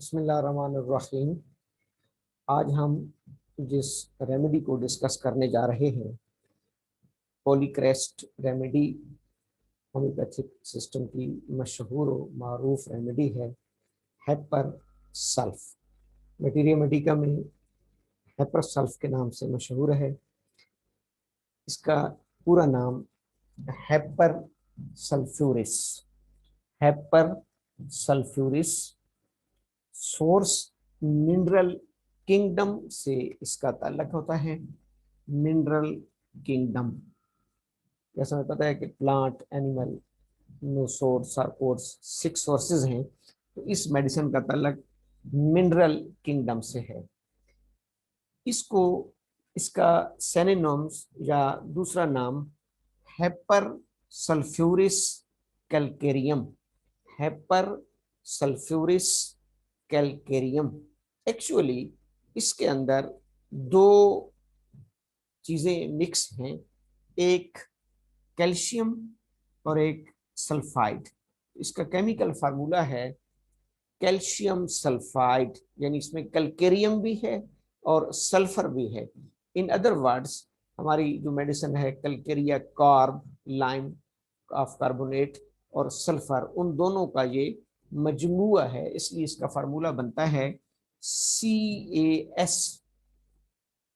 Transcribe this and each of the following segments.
बिस्मिल्लाहिर्रहमानिर्रहीम। आज हम जिस रेमेडी को डिस्कस करने जा रहे हैं, पॉलीक्रेस्ट रेमेडी होम्योपैथिक सिस्टम की मशहूर व मारूफ रेमेडी है, हेपर सल्फ। मटीरियल मेडिका में हेपर सल्फ के नाम से मशहूर है। इसका पूरा नाम hepar sulphuris, hepar sulphuris. Source mineral kingdom से इसका ताल्लुक होता है। मिनरल किंगडम, जैसा हमें पता है कि प्लांट, एनिमल, नो सोर्स और कोर्स 6 सोर्सेज हैं, तो इस मेडिसिन का ताल्लुक मिनरल किंगडम से है। इसको इसका सिनोनिम्स या दूसरा नाम हेपर सल्फ्यूरिस कैल्केरियम, हेपर सल्फ्यूरिस कैल्केरियम। एक्चुअली इसके अंदर दो चीजें मिक्स हैं, एक कैल्शियम और एक सल्फाइड। इसका केमिकल फार्मूला है कैल्शियम सल्फाइड, यानी इसमें कैल्केरियम भी है और सल्फर भी है। इन अदर वर्ड्स, हमारी जो मेडिसिन है calcarea carb, lime of carbonate और सल्फर, उन दोनों का ये मजमुआ है, इसलिए इसका फार्मूला बनता है CaS,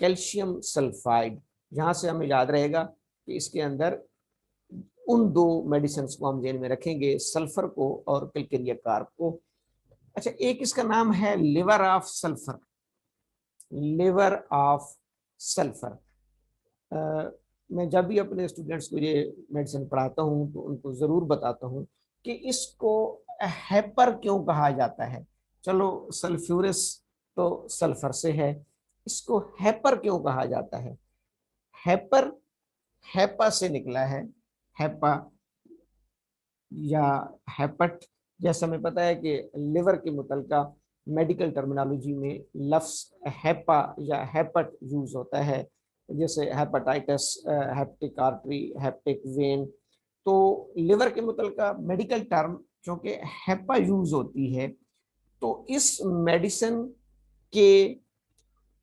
कैल्शियम सल्फाइड। जहां से हमें याद रहेगा कि इसके अंदर उन दो मेडिसिन को हम जेन में रखेंगे, सल्फर को और कैल्केरिया कार्ब को। अच्छा, एक इसका नाम है liver of sulphur, liver of sulphur. मैं जब भी अपने स्टूडेंट्स को ये मेडिसिन पढ़ाता हूँ तो उनको जरूर बताता हूँ कि इसको हेपर क्यों कहा जाता है। चलो, सल्फ्यूरिस तो सल्फर से है, इसको हेपर क्यों कहा जाता है? हेपर हेपा से निकला है, हेपा या हेपट। जैसा हमें पता है कि लिवर के मुतल्लिका मेडिकल टर्मिनोलॉजी में लफ्ज हेपा या हेपट यूज होता है, जैसे hepatitis, hepatic artery, hepatic when. तो लिवर के मुतल्लिका मेडिकल टर्म क्योंकि हेपा यूज होती है, तो इस मेडिसिन के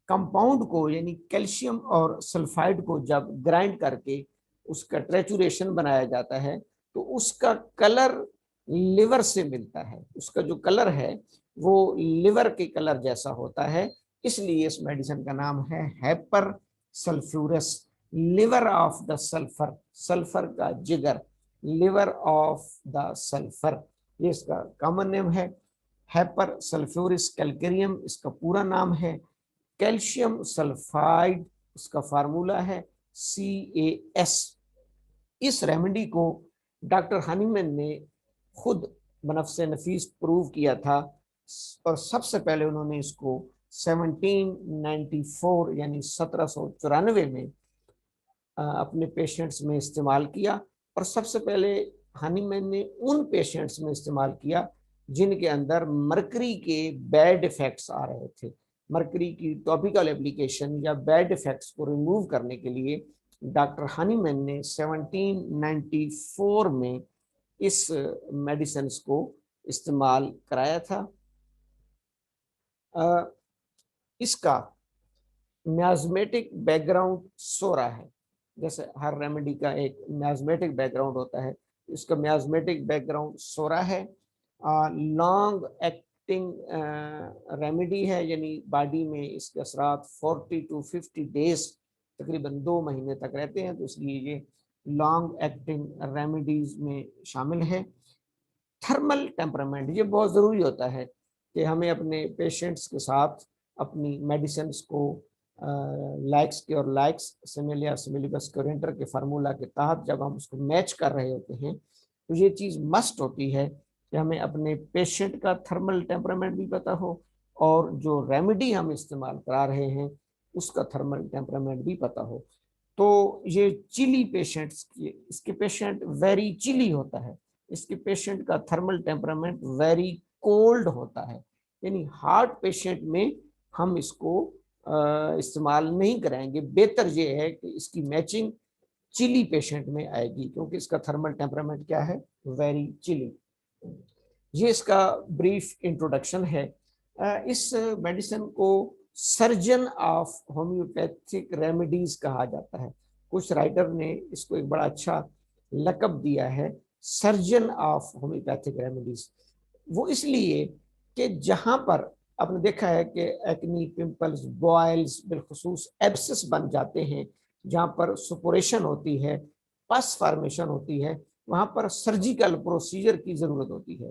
कंपाउंड को, यानी कैल्शियम और सल्फाइड को जब ग्राइंड करके उसका ट्रेचुरेशन बनाया जाता है, तो उसका कलर लिवर से मिलता है। उसका जो कलर है वो लिवर के कलर जैसा होता है, इसलिए इस मेडिसिन का नाम है हेपर sulphurous, liver of the sulphur, sulphur का जिगर, लिवर ऑफ द सल्फर, ये इसका कॉमन नेम है। हेपर सल्फ्यूरिस कैल्केरियम इसका पूरा नाम है। कैल्शियम सल्फाइड इसका फार्मूला है CaS। इस रेमेडी को डॉक्टर हनीमैन ने खुद बनफ्से नफीस प्रूव किया था, और सबसे पहले उन्होंने इसको 1794 यानी 1794 में अपने पेशेंट्स में इस्तेमाल किया। और सबसे पहले हनीमैन ने उन पेशेंट्स में इस्तेमाल किया जिनके अंदर मरकरी के बैड इफेक्ट्स आ रहे थे। मरकरी की टॉपिकल एप्लीकेशन या बैड इफेक्ट्स को रिमूव करने के लिए डॉक्टर हनीमैन ने 1794 में इस मेडिसिन को इस्तेमाल कराया था। इसका म्याज़मेटिक बैकग्राउंड सोरा है, जैसे हर रेमेडी का एक म्याज़मेटिक बैकग्राउंड होता है, इसका म्याज़मेटिक बैकग्राउंड सोरा है। लॉन्ग एक्टिंग रेमेडी है, यानी बॉडी में इसके असरात 40 to 50 डेज, तकरीबन 2 महीने तक रहते हैं, तो इसलिए ये लॉन्ग एक्टिंग रेमेडीज में शामिल है। थर्मल टेम्परामेंट, ये बहुत ज़रूरी होता है कि हमें अपने पेशेंट्स के साथ अपनी मेडिसिन को लाइक्स के और लाइक्स, सिमिलियर सिमिलिबस क्योरेंटर के फार्मूला के तहत जब हम उसको मैच कर रहे होते हैं, तो ये चीज़ मस्ट होती है कि हमें अपने पेशेंट का थर्मल टेम्परामेंट भी पता हो और जो रेमेडी हम इस्तेमाल करा रहे हैं उसका थर्मल टेम्परामेंट भी पता हो। तो ये चिली पेशेंट्स की, इसके पेशेंट वेरी चिली होता है, इसके पेशेंट का थर्मल टेम्परामेंट वेरी कोल्ड होता है, यानी हार्ट पेशेंट में हम इसको इस्तेमाल नहीं कराएंगे। बेहतर ये है कि इसकी मैचिंग चिली पेशेंट में आएगी, क्योंकि इसका थर्मल टेम्परामेंट क्या है, वेरी चिली। ये इसका ब्रीफ इंट्रोडक्शन है। इस मेडिसिन को सर्जन ऑफ होम्योपैथिक रेमेडीज कहा जाता है। कुछ राइटर ने इसको एक बड़ा अच्छा लक़ब दिया है, सर्जन ऑफ होम्योपैथिक रेमेडीज। वो इसलिए कि जहां पर आपने देखा है कि एक्नी, पिंपल्स, बॉयल्स, बिलखुसूस एब्सेस बन जाते हैं, जहां पर सुपोरेशन होती है, पस फॉर्मेशन होती है, वहां पर सर्जिकल प्रोसीजर की जरूरत होती है।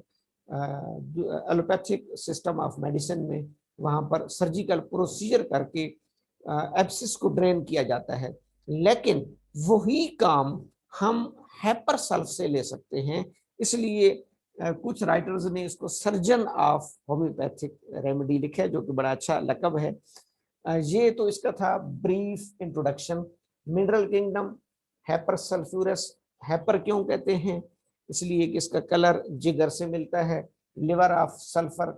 एलोपैथिक सिस्टम ऑफ मेडिसिन में वहां पर सर्जिकल प्रोसीजर करके एब्सिस को ड्रेन किया जाता है, लेकिन वही काम हम हेपर सल्फ से ले सकते हैं। इसलिए कुछ राइटर्स ने इसको सर्जन ऑफ होम्योपैथिक रेमेडी लिखा है, जो कि बड़ा अच्छा लक़ब है। ये तो इसका था brief introduction. Mineral kingdom, हेपर sulphurous. हेपर क्यों कहते हैं? इसलिए कि इसका कलर जिगर से मिलता है। Liver of sulphur,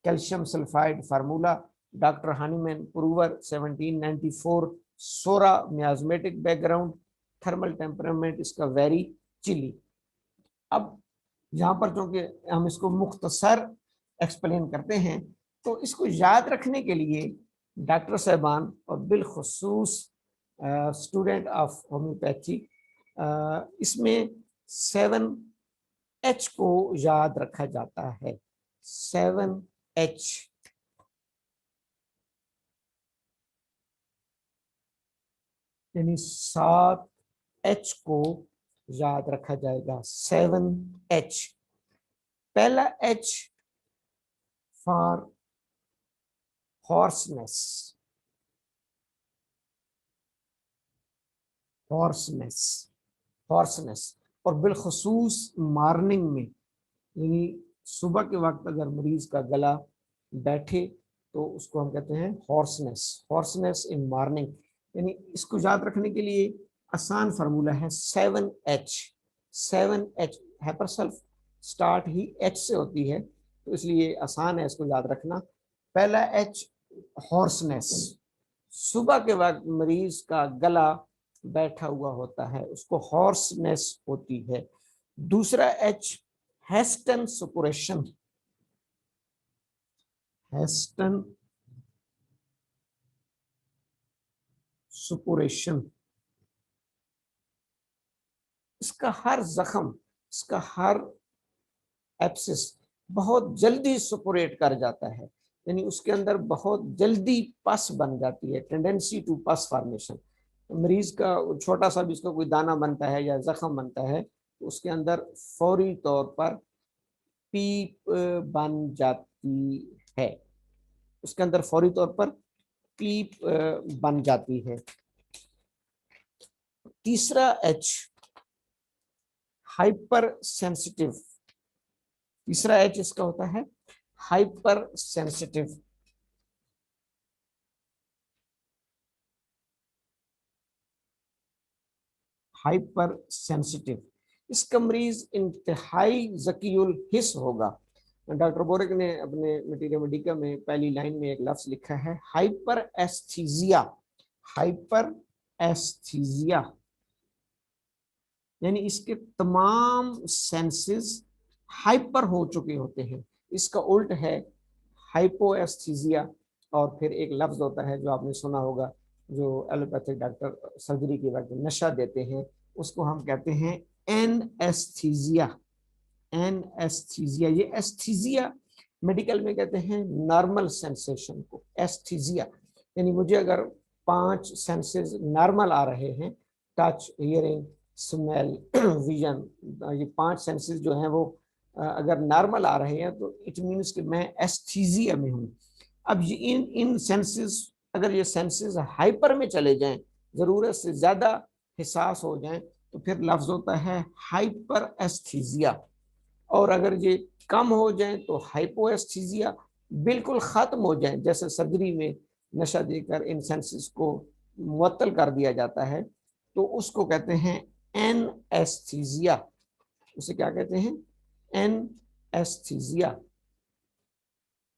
calcium sulphide formula, doctor Hahnemann prover 1794। Psora miasmatic background, thermal temperament इसका वेरी चिली। अब यहाँ पर चूंकि हम इसको मुख्तसर एक्सप्लेन करते हैं, तो इसको याद रखने के लिए डॉक्टर साहबान और बिलखुसूस स्टूडेंट ऑफ होम्योपैथी इसमें 7H को याद रखा जाता है। 7H यानी 7H को याद रखा जाएगा। 7H। पहला H for hoarseness, hoarseness, hoarseness. और बिलखुसूस मॉर्निंग में, यानी सुबह के वक्त अगर मरीज का गला बैठे तो उसको हम कहते हैं हॉर्सनेस, हॉर्सनेस इन मॉर्निंग। यानी इसको याद रखने के लिए आसान फार्मूला है 7H। 7H hepar sulph start ही H से होती है, तो इसलिए आसान है इसको याद रखना। पहला H हॉर्सनेस, सुबह के वक्त मरीज का गला बैठा हुआ होता है, उसको हॉर्सनेस होती है। दूसरा H hasten suppuration, hasten suppuration. इसका हर जख्म, इसका हर एप्सिस बहुत जल्दी सुपुरेट कर जाता है, यानी उसके अंदर बहुत जल्दी पस बन जाती है, टेंडेंसी टू पस फॉर्मेशन। मरीज का छोटा सा भी इसका कोई दाना बनता है या जख्म बनता है, तो उसके अंदर फौरी तौर पर पीप बन जाती है, उसके अंदर फौरी तौर पर पीप बन जाती है। तीसरा H हाइपर सेंसिटिव। तीसरा H इसका होता है हाइपर सेंसिटिव। हाइपर सेंसिटिव, इसका मरीज इंतहाई ज़कीउल हिस्स होगा। डॉक्टर बोरक ने अपने मटीरियल मेडिका में पहली लाइन में एक लफ्ज लिखा है हाइपर एस्थीजिया। हाइपर एस्थीजिया यानी इसके तमाम सेंसेस हाइपर हो चुके होते हैं। इसका उल्ट है हाइपोएस्थीजिया। और फिर एक लफ्ज होता है जो आपने सुना होगा, जो एलोपैथिक डॉक्टर सर्जरी के वक्त नशा देते हैं, उसको हम कहते हैं एनेस्थीजिया। एनेस्थीजिया, ये एस्थीजिया मेडिकल में कहते हैं नॉर्मल सेंसेशन को एस्थीजिया। यानी मुझे अगर 5 सेंसेस नॉर्मल आ रहे हैं, टच, हियरिंग, स्मेल, विजन, ये 5 सेंसेस जो हैं वो अगर नॉर्मल आ रहे हैं, तो इट मीन्स कि मैं एस्थीजिया में हूँ। अब ये इन सेंसेस, अगर ये सेंसेस हाइपर में चले जाएं, जरूरत से ज्यादा हिसास हो जाएं, तो फिर लफ्ज होता है हाइपर एस्थीजिया। और अगर ये कम हो जाए तो हाइपोएस्थीजिया। बिल्कुल खत्म हो जाए, जैसे सर्जरी में नशा देकर इन सेंसेस को मुअत्तल कर दिया जाता है, तो उसको कहते हैं एनेस्थीजिया। उसे क्या कहते हैं? Anaesthesia.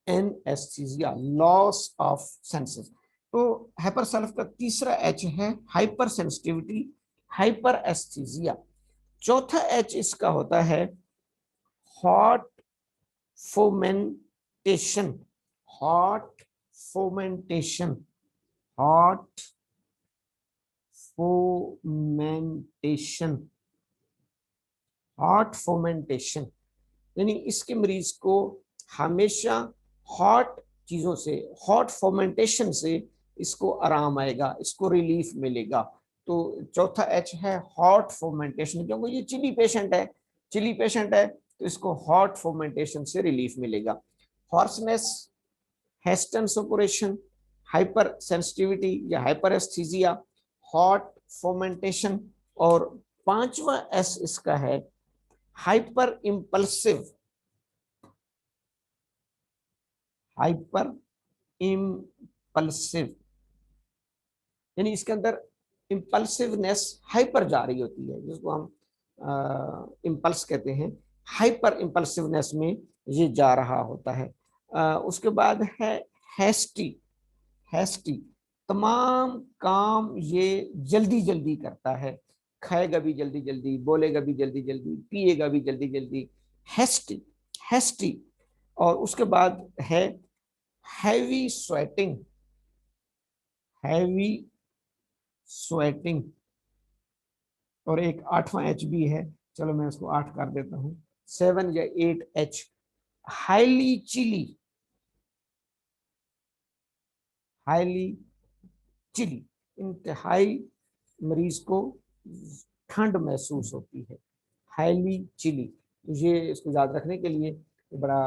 Anaesthesia, loss of senses. तो हाइपर सल्फ का तीसरा H है हाइपर सेंसिटिविटी, हाइपर एस्थीजिया। चौथा H इसका होता है हॉट फोमेंटेशन। हॉट फोमेंटेशन, हॉट फोमेंटेशन, हॉट फोमेंटेशन, यानी इसके मरीज को हमेशा हॉट चीजों से, हॉट फोमेंटेशन से इसको आराम आएगा, इसको रिलीफ मिलेगा। तो चौथा एच है हॉट फोमेंटेशन, क्योंकि ये चिली पेशेंट है, चिली पेशेंट है तो इसको हॉट फोमेंटेशन से रिलीफ मिलेगा। हॉर्सनेस, हेस्टन सपोरेशन, हाइपर सेंसिटिविटी या हाइपर एस्थीजिया, हॉट फोमेंटेशन। और पांचवा एस इसका है हाइपर इम्पल्सिव, हाइपर इम्पल्सिव, यानी इसके अंदर इम्पल्सिवनेस हाइपर जा रही होती है, जिसको हम इम्पल्स कहते हैं, हाइपर इम्पल्सिवनेस में ये जा रहा होता है। उसके बाद है हैस्टी, हैस्टी, तमाम काम ये जल्दी जल्दी करता है, खाएगा भी जल्दी जल्दी, बोलेगा भी जल्दी जल्दी, पिएगा भी जल्दी जल्दी, हैस्टी, हैस्टी। और उसके बाद है हैवी स्वेटिंग, हैवी स्वेटिंग। और एक आठवां एच भी है, चलो मैं इसको 8 कर देता हूं, 7 या 8 H, highly chilly, highly chilly, इंतहाई मरीज को ठंड महसूस होती है, हाईली चिली। तो ये इसको याद रखने के लिए बड़ा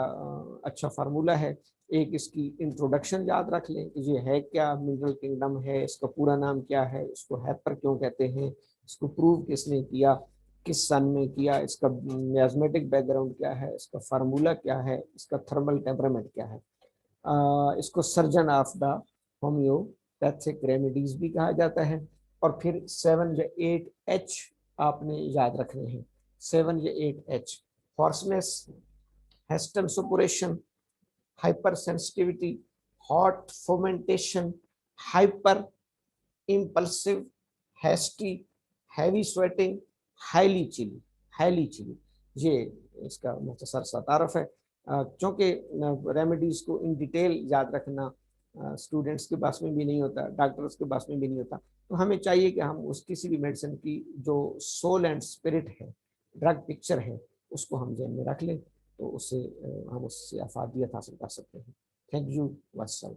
अच्छा फार्मूला है। एक इसकी इंट्रोडक्शन याद रख लें कि ये है क्या, मिनरल किंगडम है, इसका पूरा नाम क्या है, इसको हैपर क्यों कहते हैं, इसको प्रूव किसने किया, किस सन में किया, इसका मैथमेटिक बैकग्राउंड क्या है, इसका फार्मूला क्या है, इसका थर्मल टेम्परामेंट क्या है। इसको surgeon of the homeopathic remedies भी कहा जाता है। और फिर 7 या 8 एच आपने याद रखने हैं, 7 या 8 H, hoarseness, hasten suppuration, hyper sensitivity, hot fomentation, hyper impulsive, hasty, heavy sweating, highly chilly, highly chilly, ये इसका मुख्तसर सा तारफ है। क्योंकि रेमेडीज को इन डिटेल याद रखना स्टूडेंट्स के पास में भी नहीं होता, डॉक्टर्स के पास में भी नहीं होता, तो हमें चाहिए कि हम उस किसी भी मेडिसिन की जो सोल एंड स्पिरिट है, ड्रग पिक्चर है, उसको हम जहन में रख लें, तो उससे हम उससे अफादियत हासिल कर सकते हैं। Thank you, वस्सलाम।